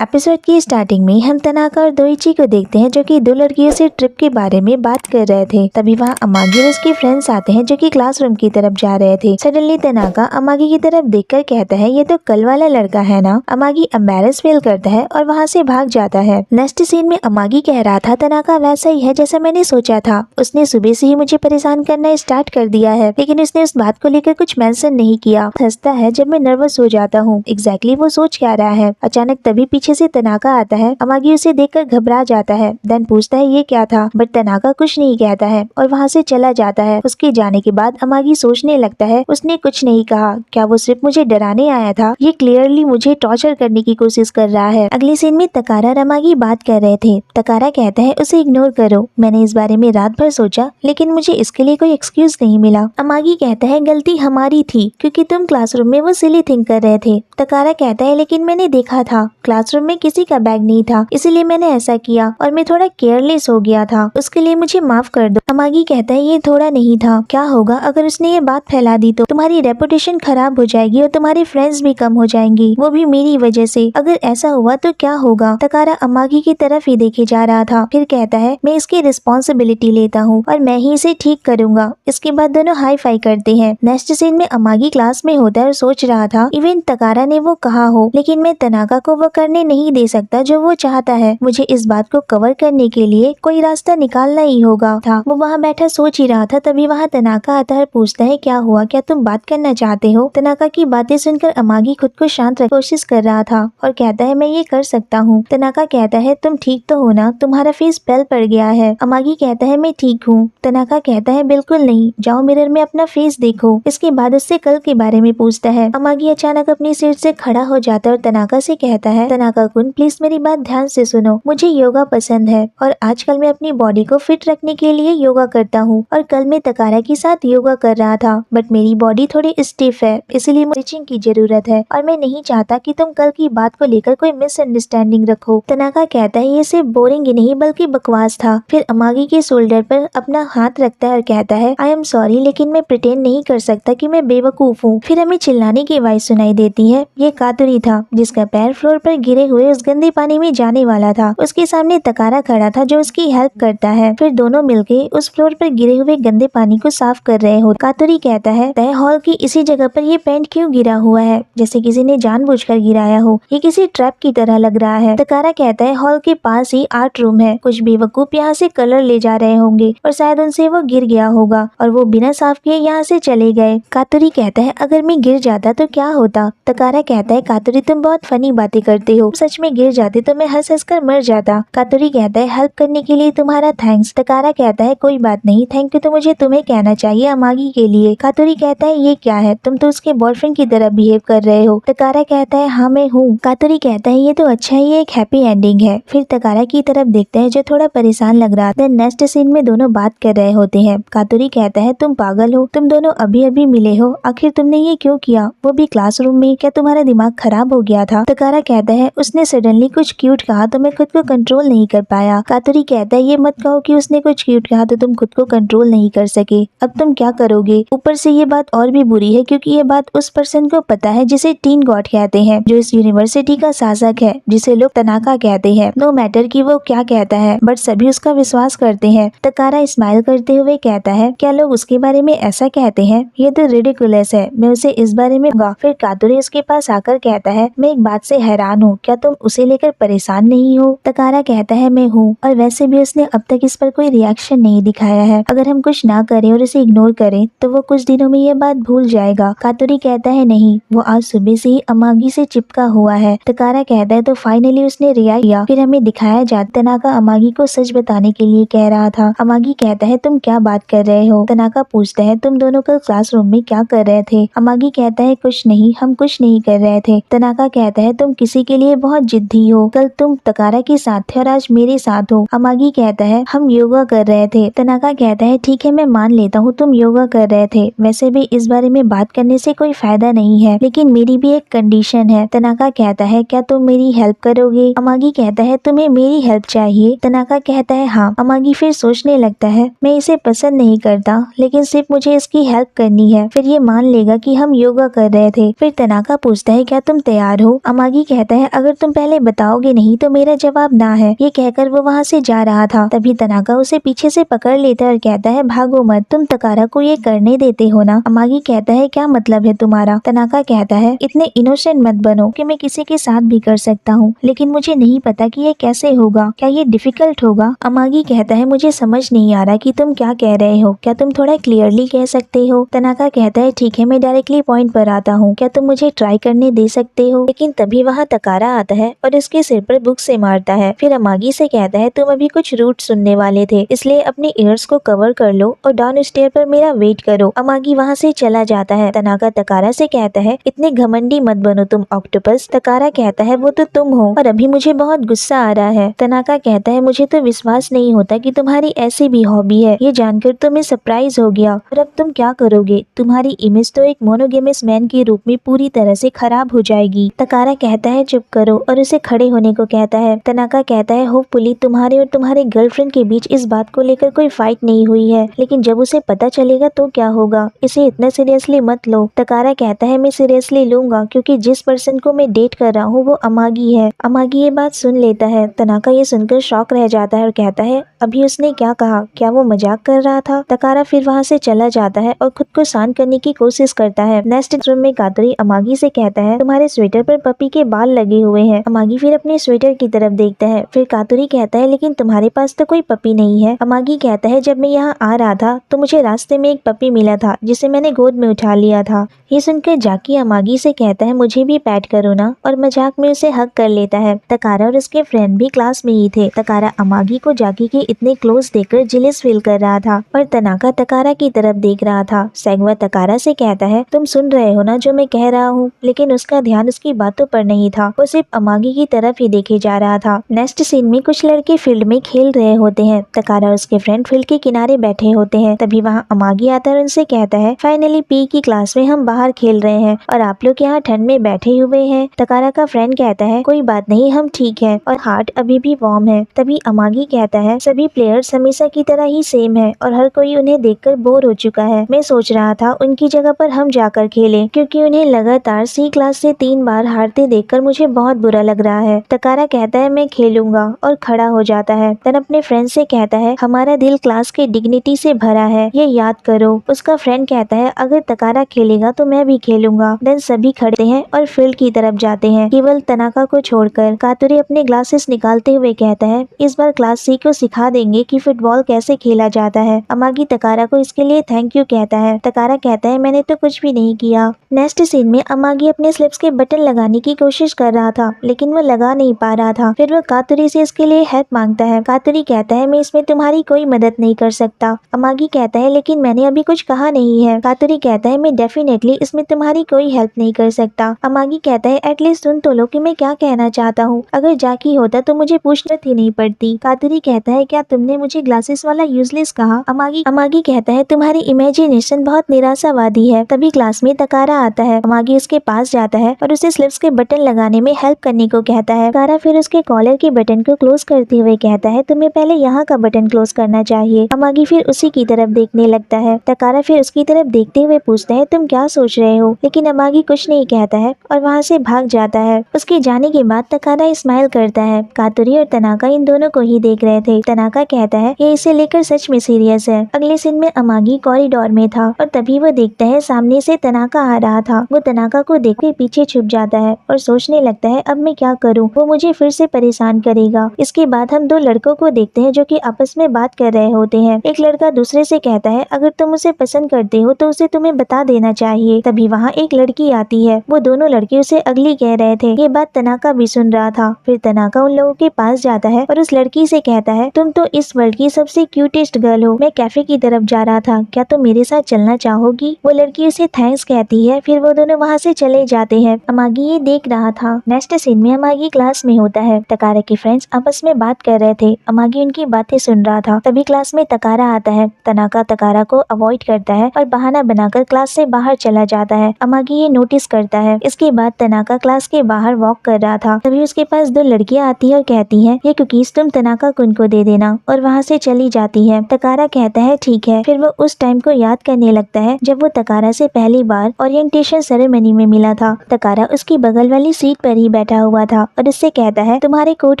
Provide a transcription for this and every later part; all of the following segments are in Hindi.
एपिसोड की स्टार्टिंग में हम तनाका और दोइची को देखते हैं जो कि दो लड़कियों से ट्रिप के बारे में बात कर रहे थे। तभी वहाँ अमागी और उसके फ्रेंड्स आते हैं जो कि क्लासरूम की तरफ जा रहे थे। सडनली तनाका अमागी की तरफ देखकर कहता है ये तो कल वाला लड़का है ना। अमागी एम्बैरेस फील करता है और वहाँ से भाग जाता है। नेक्स्ट सीन में अमागी कह रहा था तनाका वैसा ही है जैसा मैंने सोचा था। उसने सुबह से ही मुझे परेशान करना स्टार्ट कर दिया है, लेकिन उसने उस बात को लेकर कुछ मेंशन नहीं किया। हंसता है जब मैं नर्वस हो जाता हूँ। एग्जैक्टली वो सोच क्या रहा है। अचानक तभी पीछे से तनाका आता है। अमागी उसे देखकर घबरा जाता है। देन पूछता है ये क्या था, बट तनाका कुछ नहीं कहता है और वहाँ से चला जाता है। उसके जाने के बाद अमागी सोचने लगता है उसने कुछ नहीं कहा, क्या वो सिर्फ मुझे डराने आया था? ये क्लियरली मुझे टॉर्चर करने की कोशिश कर रहा है। अगले सीन में तकारा और अमागी बात कर रहे थे। तकारा कहता है उसे इग्नोर करो, मैंने इस बारे में रात भर सोचा लेकिन मुझे इसके लिए कोई एक्सक्यूज नहीं मिला। अमागी कहता है गलती हमारी थी क्योंकि तुम क्लासरूम में वो सिली थिंक कर रहे थे। तकारा कहता है लेकिन मैंने देखा था क्लासरूम में किसी का बैग नहीं था, इसीलिए मैंने ऐसा किया और मैं थोड़ा केयरलेस हो गया था, उसके लिए मुझे माफ कर दो। अमागी कहता है ये थोड़ा नहीं था, क्या होगा अगर उसने ये बात फैला दी तो? तुम्हारी रेपुटेशन खराब हो जाएगी और तुम्हारे फ्रेंड्स भी कम हो जाएंगी, वो भी मेरी वजह से। अगर ऐसा हुआ तो क्या होगा? तकारा अमागी की तरफ ही देखे जा रहा था। फिर कहता है मैं इसकी रिस्पॉन्सिबिलिटी लेता हूँ और मैं ही इसे ठीक करूंगा। इसके बाद दोनों हाई फाई करते हैं। नेक्स्ट सीन में अमागी क्लास में होता है और सोच रहा था इवन तकारा ने वो कहा हो, लेकिन मैं तनाका को वो करने नहीं दे सकता जो वो चाहता है। मुझे इस बात को कवर करने के लिए कोई रास्ता निकालना ही होगा था। वो वहाँ बैठा सोच ही रहा था। तभी वहाँ तनाका आता है, पूछता है क्या हुआ, क्या तुम बात करना चाहते हो? तनाका की बातें सुनकर अमागी खुद को शांत रखने की कोशिश कर रहा था और कहता है मैं ये कर सकता हूँ। तनाका कहता है तुम ठीक तो हो ना, तुम्हारा फेस पेल पड़ गया है। अमागी कहता है मैं ठीक हूँ। तनाका कहता है बिल्कुल नहीं, जाओ मिरर में अपना फेस देखो। इसके बाद उससे कल के बारे में पूछता है। अमागी अचानक अपनी सीट से खड़ा हो जाता है और तनाका से कहता है तनाका कुन प्लीज मेरी बात ध्यान से सुनो, मुझे योगा पसंद है और आजकल मैं अपनी बॉडी को फिट रखने के लिए योगा करता हूँ और कल मैं तकारा के साथ योगा कर रहा था, बट मेरी बॉडी थोड़ी स्टिफ है, इसलिए मुझे स्ट्रेचिंग की जरूरत है और मैं नहीं चाहता कि तुम कल की बात को लेकर कोई मिसअंडरस्टैंडिंग रखो। तनाका कहता है ये सिर्फ बोरिंग ही नहीं बल्कि बकवास था। फिर अमागी के शोल्डर पर अपना हाथ रखता है और कहता है आई एम सॉरी, लेकिन मैं प्रिटेंड नहीं कर सकता कि मैं बेवकूफ हूँ। फिर हमें चिल्लाने की आवाज सुनाई देती है। ये कातुरी था जिसका पैर फ्लोर पर गिरे हुए उस गंदे पानी में जाने वाला था। उसके सामने तकारा खड़ा था जो उसकी हेल्प करता है। फिर दोनों मिलके उस फ्लोर पर गिरे हुए गंदे पानी को साफ कर रहे हो। कातुरी कहता है तय हॉल की इसी जगह पर ये पेंट क्यों गिरा हुआ है, जैसे किसी ने जानबूझकर गिराया हो, ये किसी ट्रैप की तरह लग रहा है। तकारा कहता है हॉल के पास ही आर्ट रूम है, कुछ बेवकूफ यहाँ से कलर ले जा रहे होंगे और शायद उनसे वो गिर गया होगा और वो बिना साफ किए यहाँ से चले गए। कातुरी कहता है अगर मैं गिर जाता तो क्या होता? तकारा कहता है कातुरी तुम बहुत फनी बातें करते हो, सच में गिर जाते तो मैं हंस हंस कर मर जाता। कातुरी कहता है हेल्प करने के लिए तुम्हारा थैंक्स। तकारा कहता है कोई बात नहीं, थैंक यू तो मुझे तुम्हें कहना चाहिए अमागी के लिए। कातुरी कहता है ये क्या है, तुम तो उसके बॉयफ्रेंड की तरह बिहेव कर रहे हो। तकारा कहता है हाँ मैं हूँ। कातुरी कहता है ये तो अच्छा ही एक हैप्पी एंडिंग है। फिर तकारा की तरफ देखते हैं जो थोड़ा परेशान लग रहा था। नेक्स्ट सीन में दोनों बात कर रहे होते हैं। कातुरी कहता है तुम पागल हो, तुम दोनों अभी अभी मिले हो, आखिर तुमने ये क्यों किया, वो भी क्लासरूम में, क्या तुम्हारा दिमाग खराब हो गया था? तकारा कहता है उसने सडनली कुछ क्यूट कहा तो मैं खुद को कंट्रोल नहीं कर पाया। कातुरी कहता है ये मत कहो कि उसने कुछ क्यूट कहा तो तुम खुद को कंट्रोल नहीं कर सके, अब तुम क्या करोगे? ऊपर से ये बात और भी बुरी है क्योंकि ये बात उस पर्सन को पता है जिसे टीन गॉड कहते हैं, जो इस यूनिवर्सिटी का शासक है, जिसे लोग तनाका कहते हैं। नो मैटर कि वो क्या कहता है, बट सभी उसका विश्वास करते हैं। तकारा स्माइल करते हुए कहता है क्या लोग उसके बारे में ऐसा कहते हैं, ये तो रिडिकुलस है, मैं उसे इस बारे में। फिर कातुरी उसके पास आकर कहता है मैं एक बात से हैरान हूँ, क्या तुम उसे लेकर परेशान नहीं हो? तकारा कहता है मैं हूँ, और वैसे भी उसने अब तक इस पर कोई रिएक्शन नहीं दिखाया है। अगर हम कुछ ना करें और उसे इग्नोर करें तो वो कुछ दिनों में ये बात भूल जाएगा। कातुरी कहता है नहीं, वो आज सुबह से ही अमागी से चिपका हुआ है। तकारा कहता है तो फाइनली उसने रिएक्ट किया। फिर हमें दिखाया जाता तनाका अमागी को सच बताने के लिए कह रहा था। अमागी कहता है तुम क्या बात कर रहे हो? तनाका पूछता है तुम दोनों कल क्लासरूम में क्या कर रहे थे? अमागी कहता है कुछ नहीं, हम कुछ नहीं कर रहे थे। तनाका कहता है तुम किसी के लिए बहुत जिद्दी हो, कल तुम तकारा के साथ थे और आज मेरे साथ हो। अमागी कहता है हम योगा कर रहे थे। तनाका कहता है ठीक है मैं मान लेता हूँ तुम योगा कर रहे थे, वैसे भी इस बारे में बात करने से कोई फायदा नहीं है, लेकिन मेरी भी एक कंडीशन है। तनाका कहता है क्या तुम मेरी हेल्प करोगे? अमागी कहता है तुम्हें मेरी हेल्प चाहिए? तनाका कहता है हाँ। अमागी फिर सोचने लगता है मैं इसे पसंद नहीं करता, लेकिन सिर्फ मुझे इसकी हेल्प करनी है, फिर ये मान लेगा कि हम योगा कर रहे थे। फिर तनाका पूछता है क्या तुम तैयार हो? अमागी कहता है अगर अगर तुम पहले बताओगे नहीं तो मेरा जवाब ना है। ये कहकर वो वहाँ से जा रहा था। तभी तनाका उसे पीछे से पकड़ लेता है और कहता है भागो मत, तुम तकारा को ये करने देते हो ना। अमागी कहता है क्या मतलब है तुम्हारा। तनाका कहता है इतने इनोसेंट मत बनो कि मैं किसी के साथ भी कर सकता हूँ, लेकिन मुझे नहीं पता कि ये कैसे होगा, क्या ये डिफिकल्ट होगा। अमागी कहता है मुझे समझ नहीं आ रहा कि तुम क्या कह रहे हो, क्या तुम थोड़ा क्लियरली कह सकते हो। तनाका कहता है ठीक है, मैं डायरेक्टली पॉइंट पर आता हूँ, क्या तुम मुझे ट्राई करने दे सकते हो। लेकिन तभी वहाँ तकारा आता है और इसके सिर पर बुक से मारता है। फिर अमागी से कहता है तुम अभी कुछ रूट सुनने वाले थे, इसलिए अपने ईयर्स को कवर कर लो और डाउन स्टेयर पर मेरा वेट करो। अमागी वहाँ से चला जाता है। तनाका तकारा से कहता है इतने घमंडी मत बनो तुम ऑक्टोपस। तकारा कहता है वो तो तुम हो और अभी मुझे बहुत गुस्सा आ रहा है। तनाका कहता है मुझे तो विश्वास नहीं होता कि तुम्हारी ऐसी भी हॉबी है, ये जानकर तो मैं सरप्राइज हो गया। और अब तुम क्या करोगे, तुम्हारी इमेज तो एक मोनोगेमस मैन के रूप में पूरी तरह से खराब हो जाएगी। तकारा कहता है चुप करो और उसे खड़े होने को कहता है। तनाका कहता है होपफुली तुम्हारे और तुम्हारे गर्लफ्रेंड के बीच इस बात को लेकर कोई फाइट नहीं हुई है, लेकिन जब उसे पता चलेगा तो क्या होगा, इसे इतना सीरियसली मत लो। तकारा कहता है मैं सीरियसली लूंगा क्योंकि जिस पर्सन को मैं डेट कर रहा हूँ वो अमागी है। अमागी ये बात सुन लेता है। तनाका ये सुनकर शॉक रह जाता है और कहता है अभी उसने क्या कहा, क्या वो मजाक कर रहा था। तकारा फिर वहाँ से चला जाता है और खुद को शांत करने की कोशिश करता है। नेक्स्ट रूम में कातुरी अमागी से कहता है तुम्हारे स्वेटर पर पपी के बाल लगे हुए हैं। अमागी फिर अपने स्वेटर की तरफ देखता है। फिर कातुरी कहता है लेकिन तुम्हारे पास तो कोई पपी नहीं है। अमागी कहता है जब मैं यहाँ आ रहा था तो मुझे रास्ते में एक पपी मिला था जिसे मैंने गोद में उठा लिया था। ये सुनकर जाकी अमागी से कहता है मुझे भी पैट करो ना, और मजाक में उसे हक कर लेता है। तकारा और उसके फ्रेंड भी क्लास में ही थे। तकारा अमागी को जाकी के इतने क्लोज देखकर जेलस फील कर रहा था और तनाका तकारा की तरफ देख रहा था। सैगवा तकारा से कहता है तुम सुन रहे हो ना जो मैं कह रहा हूँ, लेकिन उसका ध्यान उसकी बातों पर नहीं था, वो सिर्फ अमागी की तरफ ही देखे जा रहा था। नेक्स्ट सीन में कुछ लड़के फील्ड में खेल रहे होते हैं। तकारा और उसके फ्रेंड फील्ड के किनारे बैठे होते हैं। तभी वहाँ अमागी आता है और उनसे कहता है फाइनली पी की क्लास में हम बाहर खेल रहे हैं और आप लोग यहाँ ठंड में बैठे हुए हैं। तकारा का फ्रेंड कहता है कोई बात नहीं, हम ठीक है और हार्ट अभी भी वार्म है। तभी अमागी कहता है सभी प्लेयर्स हमेशा की तरह ही सेम है और हर कोई उन्हें देखकर बोर हो चुका है। मैं सोच रहा था उनकी जगह पर हम जाकर खेलें, क्योंकि उन्हें लगातार सी क्लास से 3 बार हारते देखकर मुझे बहुत बुरा लग रहा है। तकारा कहता है मैं खेलूंगा और खड़ा हो जाता है। तन अपने फ्रेंड से कहता है हमारा दिल क्लास के डिग्निटी से भरा है, ये याद करो। उसका फ्रेंड कहता है अगर तकारा खेलेगा तो मैं भी खेलूंगा। देन सभी खड़े हैं और फील्ड की तरफ जाते हैं, केवल तनाका को छोड़कर। कातुरी अपने ग्लासेस निकालते हुए कहता है इस बार क्लास सी को सिखा देंगे कि फुटबॉल कैसे खेला जाता है। अमागी तकारा को इसके लिए थैंक यू कहता है। तकारा कहता है मैंने तो कुछ भी नहीं किया। नेक्स्ट सीन में अमागी अपने स्लिप्स के बटन लगाने की कोशिश कर रहा था, लेकिन वो लगा नहीं पा रहा था। फिर वो कातुरी से इसके लिए हेल्प मांगता है। कातुरी कहता है मैं इसमें तुम्हारी कोई मदद नहीं कर सकता। अमागी कहता है लेकिन मैंने अभी कुछ कहा नहीं है। कातुरी कहता है मैं डेफिनेटली इसमें तुम्हारी कोई हेल्प नहीं कर सकता। अमागी कहता है एटलीस्ट सुन तो लो कि मैं क्या कहना चाहता हूँ, अगर जाकी होता तो मुझे पूछना ही नहीं पड़ती। कातुरी कहता है क्या तुमने मुझे ग्लासेस वाला यूजलेस कहा। अमागी कहता है तुम्हारी इमेजिनेशन बहुत निराशावादी है। तभी क्लास में तकारा आता है। अमागी उसके पास जाता है और उसे स्लिप्स के बटन लगाने में हेल्प करने को कहता है। तकारा फिर उसके कॉलर के बटन को क्लोज करते हुए कहता है तुम्हें पहले यहाँ का बटन क्लोज करना चाहिए। अमागी फिर उसी की तरफ देखने लगता है। तकारा फिर उसकी तरफ देखते हुए पूछता है तुम क्या सोच रहे हो, लेकिन अमागी कुछ नहीं कहता है और वहाँ से भाग जाता है। उसके जाने के बाद तकारा स्माइल करता है। कातुरी और तनाका इन दोनों को ही देख रहे थे। तनाका कहता है ये इसे लेकर सच में सीरियस है। अगले सीन में अमागी कॉरिडोर में था और तभी वो देखता है सामने से तनाका आ रहा था। वो तनाका को देखते पीछे छुप जाता है और सोचने लगता है अब मैं क्या करूं, वो मुझे फिर से परेशान करेगा। इसके बाद हम 2 लड़कों को देखते हैं जो कि आपस में बात कर रहे होते हैं। एक लड़का दूसरे से कहता है अगर तुम उसे पसंद करते हो तो उसे तुम्हें बता देना चाहिए। तभी वहाँ एक लड़की आती है। वो दोनों लड़के उसे अगली कह रहे थे। ये बात तनाका भी सुन रहा था। फिर तनाका उन लोगों के पास जाता है और उस लड़की से कहता है तुम तो इस वर्ल्ड की सबसे क्यूटेस्ट गर्ल हो, मैं कैफे की तरफ जा रहा था, क्या तुम मेरे साथ चलना चाहोगी। वो लड़की उसे थैंक्स कहती है। फिर वो दोनों वहाँ से चले जाते हैं। अमागी ये देख रहा था। नेक्स्ट सीन में अमागी क्लास में होता है। तकारा के फ्रेंड्स आपस में बात कर रहे थे। अमागी उनकी बातें सुन रहा था। तभी क्लास में तकारा आता है। तनाका तकारा को अवॉइड करता है और बहाना बनाकर क्लास से बाहर चला जाता है। अमागी ये नोटिस करता है। इसके बाद तनाका क्लास के बाहर वॉक कर रहा था। तभी उसके पास 2 लड़कियां आती है और कहती हैं ये कुकीज तुम तनाका कुन को दे देना, और वहाँ से चली जाती है। तकारा कहता है ठीक है। फिर वो उस टाइम को याद करने लगता है जब वो तकारा से पहली बार ओरिएंटेशन सेरेमनी में मिला था। तकारा उसकी बगल वाली सीट पर ही बैठा हुआ था और उससे कहता है तुम्हारे कोट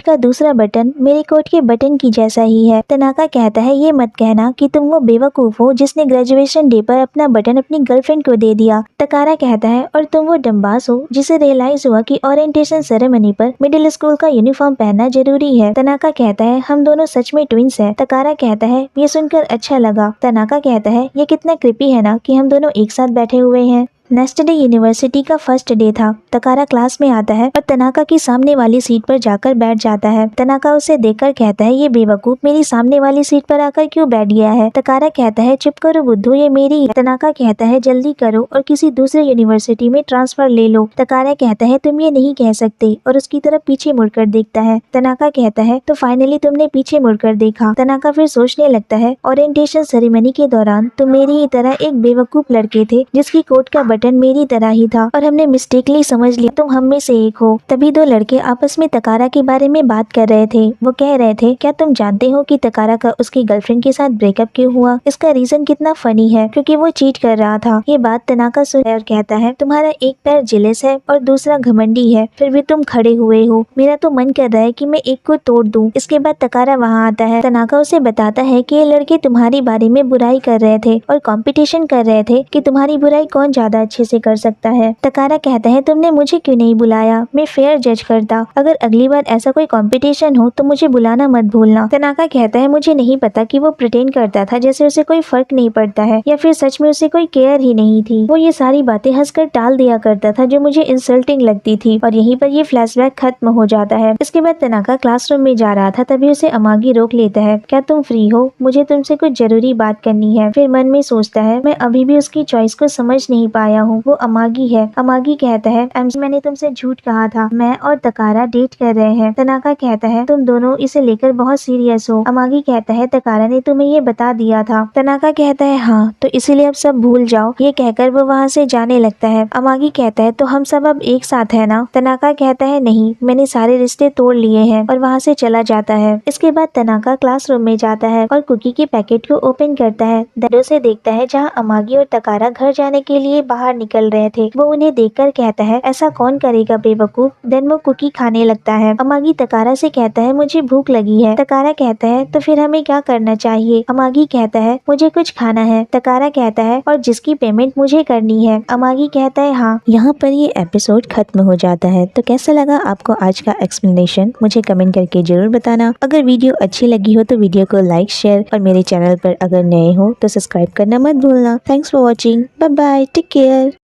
का दूसरा बटन मेरे कोट के बटन की जैसा ही है। तनाका कहता है ये मत कहना कि तुम वो बेवकूफ हो जिसने ग्रेजुएशन डे पर अपना बटन अपनी गर्लफ्रेंड को दे दिया। तकारा कहता है और तुम वो डम्बास हो जिसे रियलाइज हुआ कि ओरिएंटेशन सेरेमनी पर मिडिल स्कूल का यूनिफॉर्म पहनना जरूरी है। तनाका कहता है हम दोनों सच में ट्विंस हैं। तकारा कहता है ये सुनकर अच्छा लगा। तनाका कहता है ये कितना क्रिपी है ना कि हम दोनों एक साथ बैठे हुए हैं। नेक्स्ट डे यूनिवर्सिटी का फर्स्ट डे था। तकारा क्लास में आता है और तनाका की सामने वाली सीट पर जाकर बैठ जाता है। तनाका उसे देखकर कहता है ये बेवकूफ मेरी सामने वाली सीट पर आकर क्यों बैठ गया है। तकारा कहता है चुप करो बुद्धू ये मेरी है। तनाका कहता है जल्दी करो और किसी दूसरे यूनिवर्सिटी में ट्रांसफर ले लो। तकारा कहता है तुम ये नहीं कह सकते और उसकी तरफ पीछे मुड़कर देखता है। तनाका कहता है तो फाइनली तुमने पीछे मुड़कर देखा। तनाका फिर सोचने लगता है ओरिएंटेशन सेरेमनी के दौरान तुम मेरी ही तरह एक बेवकूफ लड़के थे जिसकी कोट का बटन मेरी तरह ही था और हमने मिस्टेकली समझ लिया तुम हम में से एक हो। तभी दो लड़के आपस में तकारा के बारे में बात कर रहे थे। वो कह रहे थे क्या तुम जानते हो कि तकारा का उसकी गर्लफ्रेंड के साथ ब्रेकअप क्यों हुआ। इसका रीजन कितना फनी है क्योंकि वो चीट कर रहा था। ये बात तनाका सुन और कहता है तुम्हारा एक पैर जेलस है और दूसरा घमंडी है फिर भी तुम खड़े हुए हो। मेरा तो मन कर रहा है कि मैं एक को तोड़ दूं। इसके बाद तकारा वहाँ आता है। तनाका उसे बताता है कि ये लड़के तुम्हारी बारे में बुराई कर रहे थे और कंपटीशन कर रहे थे कि तुम्हारी बुराई कौन ज्यादा अच्छे से कर सकता है। तकारा कहता है तुमने मुझे क्यों नहीं बुलाया, मैं फेयर जज करता। अगर अगली बार ऐसा कोई कंपटीशन हो तो मुझे बुलाना मत भूलना। तनाका कहता है मुझे नहीं पता कि वो प्रिटेंड करता था जैसे उसे कोई फर्क नहीं पड़ता है या फिर सच में उसे कोई केयर ही नहीं थी। वो ये सारी बातें हंसकर टाल दिया करता था जो मुझे इंसल्टिंग लगती थी। और यहीं पर ये फ्लैशबैक खत्म हो जाता है। इसके बाद तनाका क्लासरूम में जा रहा था तभी उसे अमागी रोक लेता है। क्या तुम फ्री हो, मुझे तुमसे कुछ जरूरी बात करनी है। फिर मन में सोचता है मैं अभी भी उसकी चॉइस को समझ नहीं पाया हूँ। वो अमागी है। अमागी कहता है मैंने तुमसे झूठ कहा था, मैं और तकारा डेट कर रहे हैं। तनाका कहता है तुम दोनों इसे लेकर बहुत सीरियस हो। अमागी कहता है तकारा ने तुम्हें ये बता दिया था। तनाका कहता है हाँ तो इसीलिए अब सब भूल जाओ। ये कहकर वो वहाँ से जाने लगता है। अमागी कहता है तो हम सब अब एक साथ है ना। तनाका कहता है नहीं, मैंने सारे रिश्ते तोड़ लिए हैं और वहाँ से चला जाता है। इसके बाद तनाका क्लासरूम में जाता है और कुकी के पैकेट को ओपन करता है। दरों से देखता है जहाँ अमागी और तकारा घर जाने के लिए बाहर निकल रहे थे। वो उन्हें देखकर कहता है ऐसा कौन करेगा बेवकूफ। देन वो कुकी खाने लगता है। अमागी तकारा से कहता है मुझे भूख लगी है। तकारा कहता है तो फिर हमें क्या करना चाहिए। अमागी कहता है मुझे कुछ खाना है। तकारा कहता है और जिसकी पेमेंट मुझे करनी है। अमागी कहता है हाँ। यहाँ पर ये एपिसोड खत्म हो जाता है। तो कैसा लगा आपको आज का एक्सप्लेनेशन मुझे कमेंट करके जरूर बताना। अगर वीडियो अच्छी लगी हो तो वीडियो को लाइक शेयर और मेरे चैनल पर अगर नए हो तो सब्सक्राइब करना मत भूलना। Thanks for watching. Bye bye, take care.